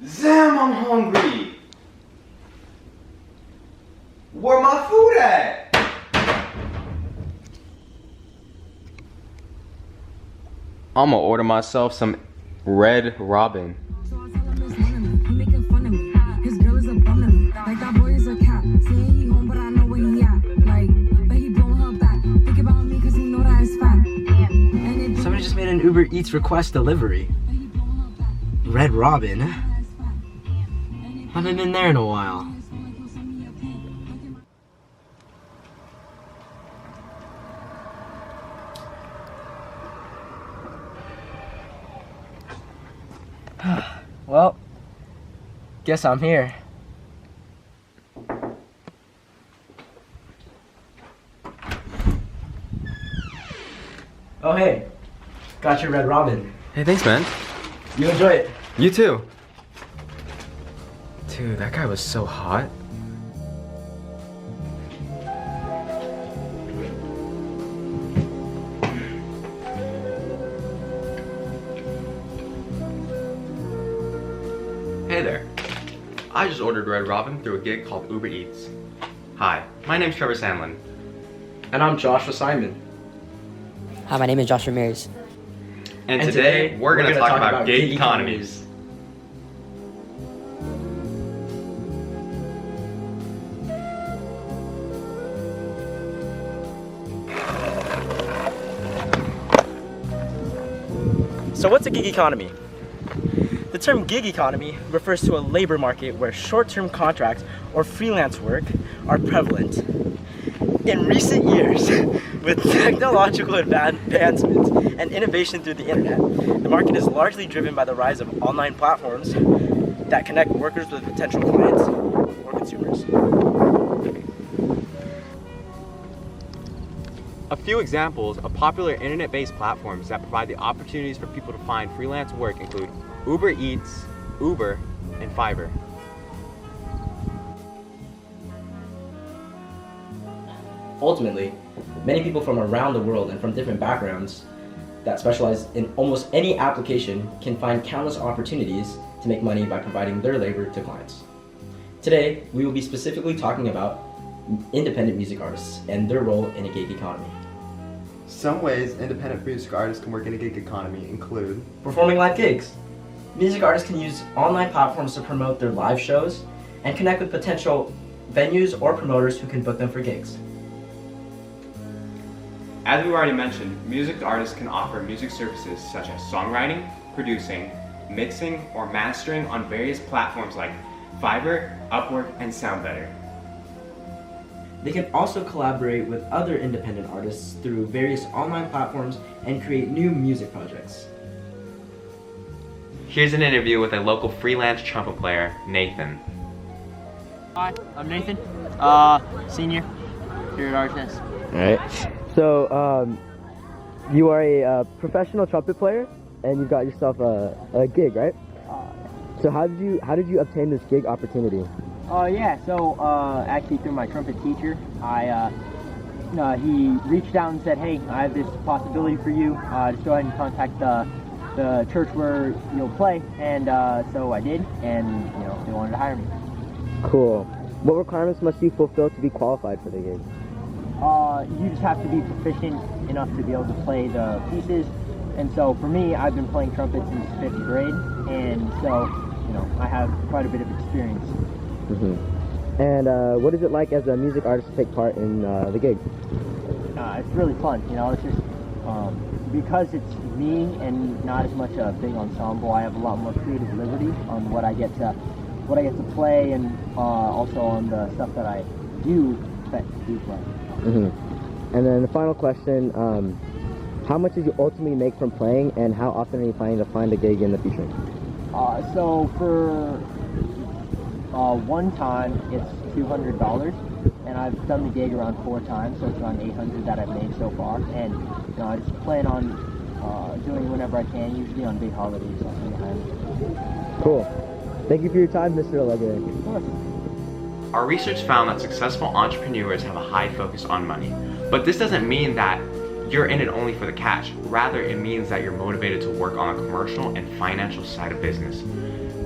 Damn, I'm hungry. Where my food at? I'm gonna order myself some Red Robin. So I tell him it's one of me. He making fun of me. His girl is a bum to me. Like that boy is a cat. Saying he home, but I know where he at. Like, but he blowing her back. Think about me cause he know that it's fat. And Somebody just made an Uber Eats request delivery. Red Robin? Haven't been there in a while. Well, guess I'm here. Oh hey, got your Red Robin. Hey, thanks, man. You enjoy it. You too. Dude, that guy was so hot. Hey there. I just ordered Red Robin through a gig called Uber Eats. Hi, my name's Trevor Sandlin. And I'm Joshua Simon. Hi, my name is Josh Ramirez. And today we're gonna talk about gig economies. So what's a gig economy? The term gig economy refers to a labor market where short-term contracts or freelance work are prevalent. In recent years, with technological advancements and innovation through the internet, the market is largely driven by the rise of online platforms that connect workers with potential clients or consumers. A few examples of popular internet-based platforms that provide the opportunities for people to find freelance work include Uber Eats, Uber, and Fiverr. Ultimately, many people from around the world and from different backgrounds that specialize in almost any application can find countless opportunities to make money by providing their labor to clients. Today, we will be specifically talking about independent music artists and their role in a gig economy. Some ways independent music artists can work in a gig economy include Performing live gigs. Music artists can use online platforms to promote their live shows and connect with potential venues or promoters who can book them for gigs. As we already mentioned, music artists can offer music services such as songwriting, producing, mixing, or mastering on various platforms like Fiverr, Upwork, and SoundBetter. They can also collaborate with other independent artists through various online platforms and create new music projects. Here's an interview with a local freelance trumpet player, Nathan. Hi, I'm Nathan, senior here at RTS. Alright. So, you are a professional trumpet player, and you've got yourself a gig, right? So how did you obtain this gig opportunity? Actually through my trumpet teacher, he reached out and said, hey, I have this possibility for you, just go ahead and contact the church where you'll play, and so I did, and they wanted to hire me. Cool. What requirements must you fulfill to be qualified for the gig? You just have to be proficient enough to be able to play the pieces, and so for me, I've been playing trumpet since 5th grade, and so, I have quite a bit of experience. Mm-hmm. And what is it like as a music artist to take part in the gig? It's really fun, it's just, because it's me and not as much a big ensemble, I have a lot more creative liberty on what I get to play, and also on the stuff that I do play. Mm-hmm. And then the final question, how much did you ultimately make from playing, and how often are you planning to find a gig in the future? So for one time, it's $200, and I've done the gig around 4 times, so it's around $800 that I've made so far, and I just plan on doing whenever I can, usually on big holidays. Cool. Thank you for your time, Mr. Allegre. Of course. Our research found that successful entrepreneurs have a high focus on money. But this doesn't mean that you're in it only for the cash. Rather, it means that you're motivated to work on the commercial and financial side of business.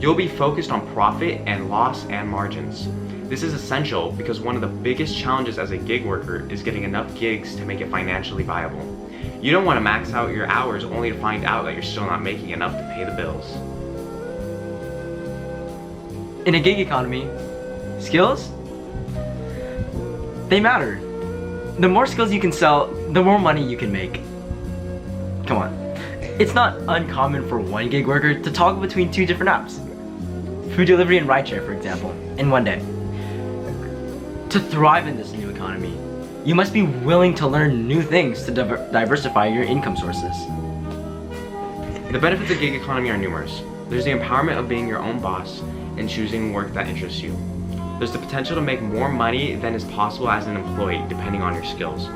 You'll be focused on profit and loss and margins. This is essential because one of the biggest challenges as a gig worker is getting enough gigs to make it financially viable. You don't want to max out your hours only to find out that you're still not making enough to pay the bills. In a gig economy, skills, they matter. The more skills you can sell, the more money you can make. Come on. It's not uncommon for one gig worker to toggle between two different apps. Food delivery and rideshare, for example, in one day. To thrive in this new economy, you must be willing to learn new things to diversify your income sources. The benefits of gig economy are numerous. There's the empowerment of being your own boss and choosing work that interests you. There's the potential to make more money than is possible as an employee, depending on your skills.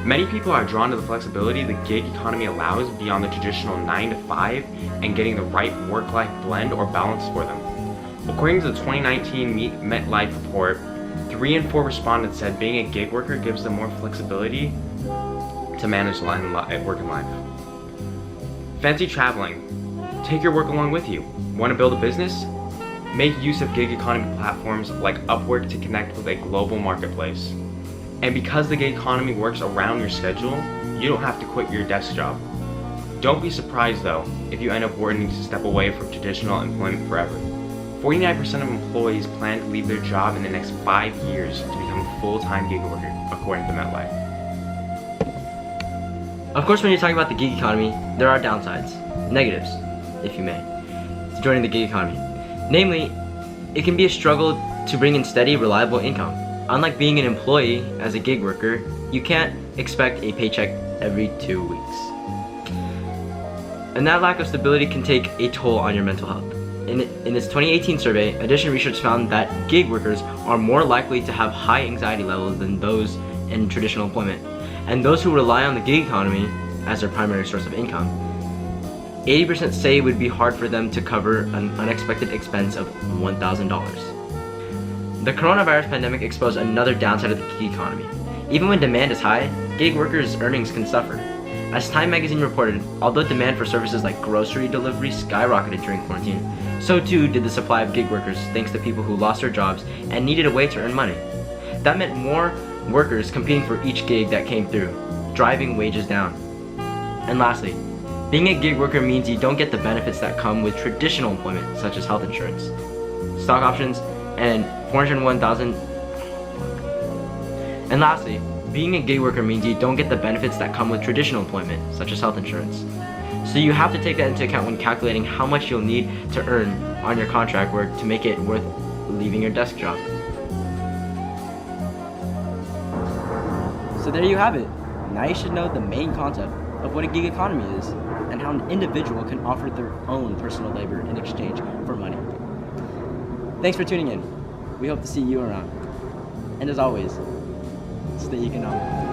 Many people are drawn to the flexibility the gig economy allows beyond the traditional 9 to 5 and getting the right work-life blend or balance for them. According to the 2019 MetLife report, 3 in 4 respondents said being a gig worker gives them more flexibility to manage work and life. Fancy traveling? Take your work along with you. Want to build a business? Make use of gig economy platforms like Upwork to connect with a global marketplace. And because the gig economy works around your schedule, you don't have to quit your desk job. Don't be surprised though if you end up wanting to step away from traditional employment forever. 49% of employees plan to leave their job in the next 5 years to become a full-time gig worker, according to MetLife. Of course, when you're talking about the gig economy, there are downsides, negatives, if you may, to joining the gig economy. Namely, it can be a struggle to bring in steady, reliable income. Unlike being an employee as a gig worker, you can't expect a paycheck every 2 weeks. And that lack of stability can take a toll on your mental health. In its 2018 survey, Addition Research found that gig workers are more likely to have high anxiety levels than those in traditional employment. And those who rely on the gig economy as their primary source of income, 80% say it would be hard for them to cover an unexpected expense of $1,000. The coronavirus pandemic exposed another downside of the gig economy. Even when demand is high, gig workers' earnings can suffer. As Time magazine reported, although demand for services like grocery delivery skyrocketed during quarantine, so too did the supply of gig workers thanks to people who lost their jobs and needed a way to earn money. That meant more workers competing for each gig that came through, driving wages down. And lastly, being a gig worker means you don't get the benefits that come with traditional employment, such as health insurance, stock options, and $401,000. And lastly, being a gig worker means you don't get the benefits that come with traditional employment, such as health insurance. So you have to take that into account when calculating how much you'll need to earn on your contract work to make it worth leaving your desk job. So there you have it. Now you should know the main concept of what a gig economy is and how an individual can offer their own personal labor in exchange for money. Thanks for tuning in. We hope to see you around. And as always, stay economical.